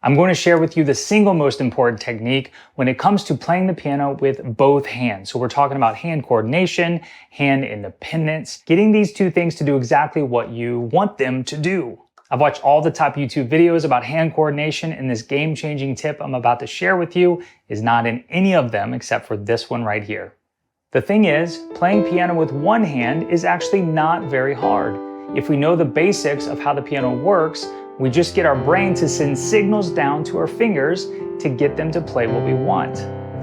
I'm going to share with you the single most important technique when it comes to playing the piano with both hands. So we're talking about hand coordination, hand independence, getting these two things to do exactly what you want them to do. I've watched all the top YouTube videos about hand coordination, and this game-changing tip I'm about to share with you is not in any of them except for this one right here. The thing is, playing piano with one hand is actually not very hard. If we know the basics of how the piano works, we just get our brain to send signals down to our fingers to get them to play what we want.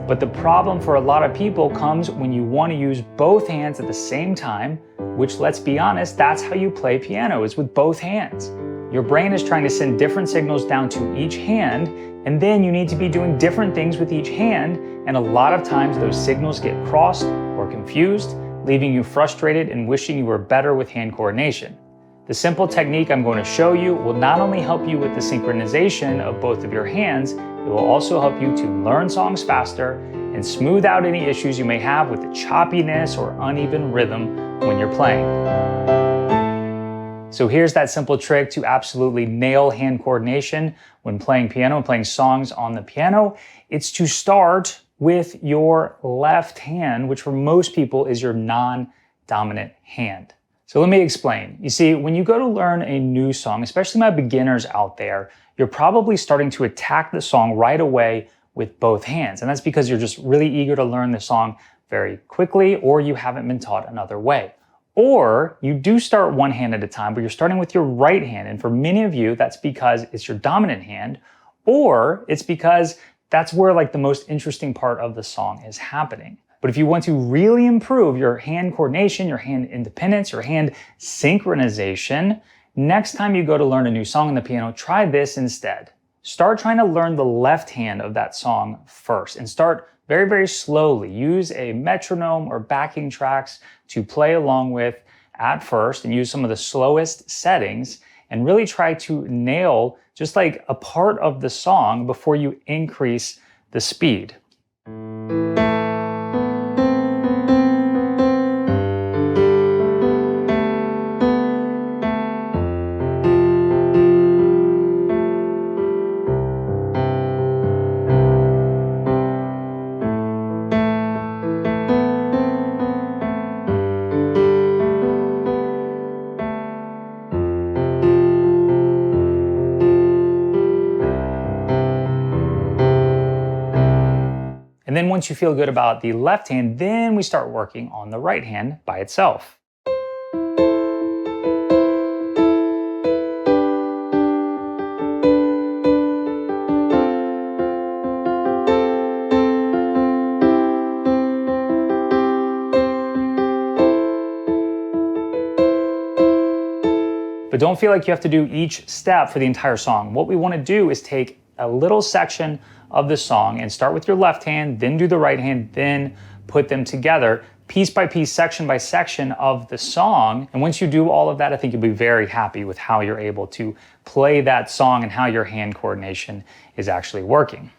But the problem for a lot of people comes when you want to use both hands at the same time, which, let's be honest, that's how you play piano, is with both hands. Your brain is trying to send different signals down to each hand, and then you need to be doing different things with each hand, and a lot of times those signals get crossed or confused, leaving you frustrated and wishing you were better with hand coordination. The simple technique I'm going to show you will not only help you with the synchronization of both of your hands, it will also help you to learn songs faster and smooth out any issues you may have with the choppiness or uneven rhythm when you're playing. So here's that simple trick to absolutely nail hand coordination when playing piano and playing songs on the piano. It's to start with your left hand, which for most people is your non-dominant hand. So let me explain. You see, when you go to learn a new song, especially my beginners out there, you're probably starting to attack the song right away with both hands. And that's because you're just really eager to learn the song very quickly, or you haven't been taught another way. Or you do start one hand at a time, but you're starting with your right hand. And for many of you, that's because it's your dominant hand, or it's because that's where like the most interesting part of the song is happening. But if you want to really improve your hand coordination, your hand independence, your hand synchronization, next time you go to learn a new song on the piano, try this instead. Start trying to learn the left hand of that song first, and start very, very slowly. Use a metronome or backing tracks to play along with at first, and use some of the slowest settings, and really try to nail just like a part of the song before you increase the speed. And then once you feel good about the left hand, then we start working on the right hand by itself. But don't feel like you have to do each step for the entire song. What we want to do is take a little section of the song and start with your left hand, then do the right hand, then put them together piece by piece, section by section of the song. And once you do all of that, I think you'll be very happy with how you're able to play that song and how your hand coordination is actually working.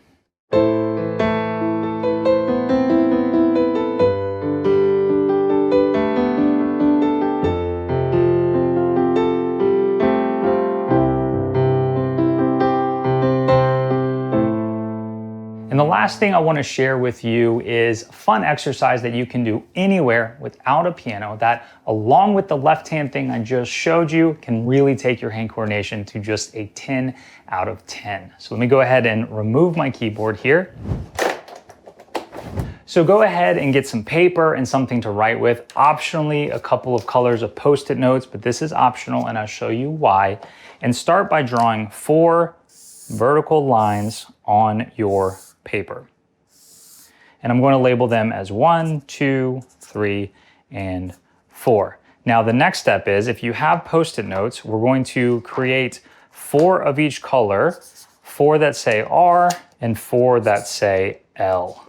And the last thing I want to share with you is a fun exercise that you can do anywhere without a piano that, along with the left hand thing I just showed you, can really take your hand coordination to just a 10 out of 10. So let me go ahead and remove my keyboard here. So go ahead and get some paper and something to write with. Optionally, a couple of colors of Post-it notes, but this is optional and I'll show you why. And start by drawing 4 vertical lines on your paper. And I'm going to label them as 1, 2, 3, and 4. Now the next step is, if you have Post-it notes, we're going to create 4 of each color, 4 that say R and 4 that say L.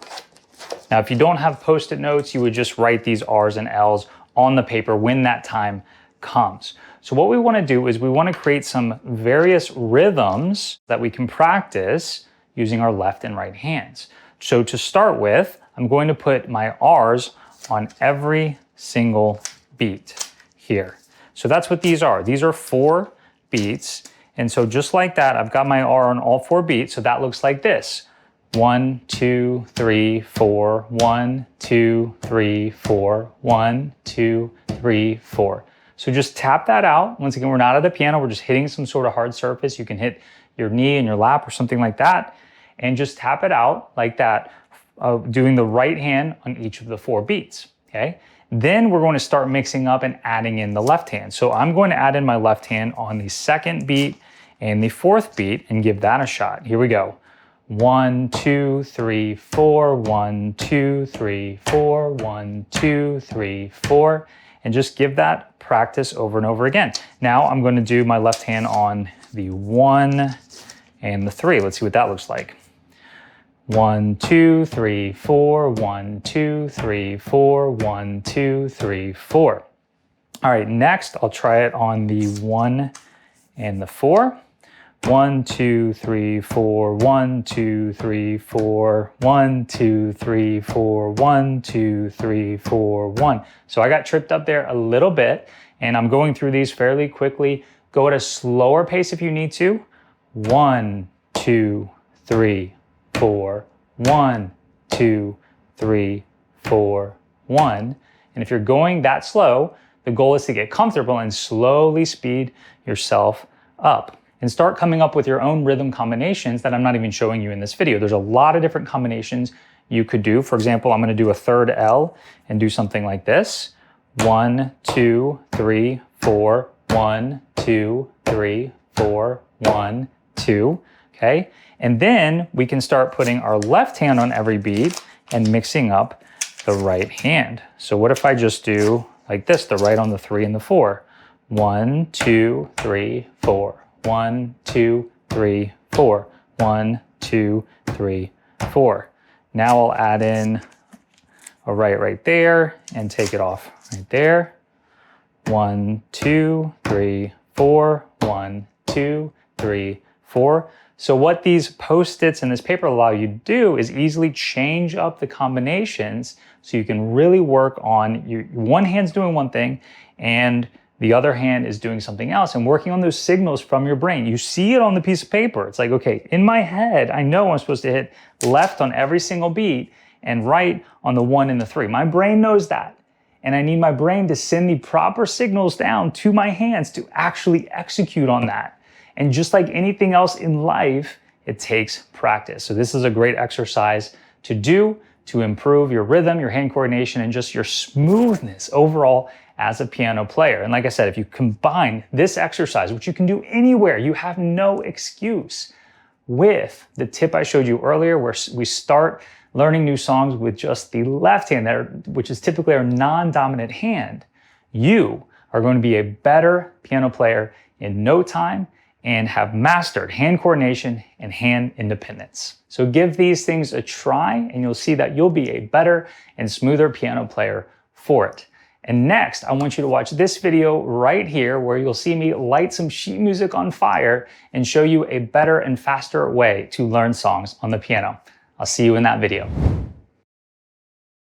Now if you don't have Post-it notes, you would just write these R's and L's on the paper when that time comes. So what we want to do is we want to create some various rhythms that we can practice using our left and right hands. So to start with, I'm going to put my R's on every single beat here. So that's what these are. These are 4 beats, And so just like that, I've got my R on all 4 beats. So that looks like this. 1, 2, 3, 4, 1, 2, 3, 4, 1, 2, 3, 4. So just tap that out. Once again, we're not at the piano, we're just hitting some sort of hard surface. You can hit your knee in your lap or something like that, and just tap it out like that, doing the right hand on each of the 4 beats, okay? Then we're going to start mixing up and adding in the left hand. So I'm going to add in my left hand on the 2nd beat and the 4th beat and give that a shot. Here we go. 1, 2, 3, 4, 1, 2, 3, 4, 1, 2, 3, 4, and just give that practice over and over again. Now I'm going to do my left hand on the 1 and the 3. Let's see what that looks like. 1, 2, 3, 4, 1, 2, 3, 4, 1, 2, 3, 4. All right, next I'll try it on the 1 and the 4. 1, 2, 3, 4, 1, 2, 3, 4, 1, 2, 3, 4, 1, 2, 3, 4, 1. So I got tripped up there a little bit, and I'm going through these fairly quickly. Go at a slower pace if you need to. 1, 2, 3, 4, 1, 2, 3, 4, 1. And if you're going that slow, the goal is to get comfortable and slowly speed yourself up and start coming up with your own rhythm combinations that I'm not even showing you in this video. There's a lot of different combinations you could do. For example, I'm going to do a 3rd L and do something like this. 1, 2, 3, 4, 1, 2, 3, 4, 1, 2. Okay? And then we can start putting our left hand on every beat and mixing up the right hand. So what if I just do like this, the right on the 3 and the 4? 1, 2, 3, 4. 1, 2, 3, 4. 1, 2, 3, 4. Now I'll add in a right there and take it off right there. 1, 2, 3, 4. 1, 2, 3, 4. So what these Post-its and this paper allow you to do is easily change up the combinations so you can really work on your one hand's doing one thing and the other hand is doing something else and working on those signals from your brain. You see it on the piece of paper. It's like, okay, in my head, I know I'm supposed to hit left on every single beat and right on the 1 and the 3. My brain knows that. And I need my brain to send the proper signals down to my hands to actually execute on that. And just like anything else in life, it takes practice. So this is a great exercise to do to improve your rhythm, your hand coordination, and just your smoothness overall as a piano player. And like I said, if you combine this exercise, which you can do anywhere, you have no excuse, with the tip I showed you earlier, where we start learning new songs with just the left hand, which is typically our non-dominant hand, you are going to be a better piano player in no time and have mastered hand coordination and hand independence. So give these things a try and you'll see that you'll be a better and smoother piano player for it. And next, I want you to watch this video right here where you'll see me light some sheet music on fire and show you a better and faster way to learn songs on the piano. I'll see you in that video.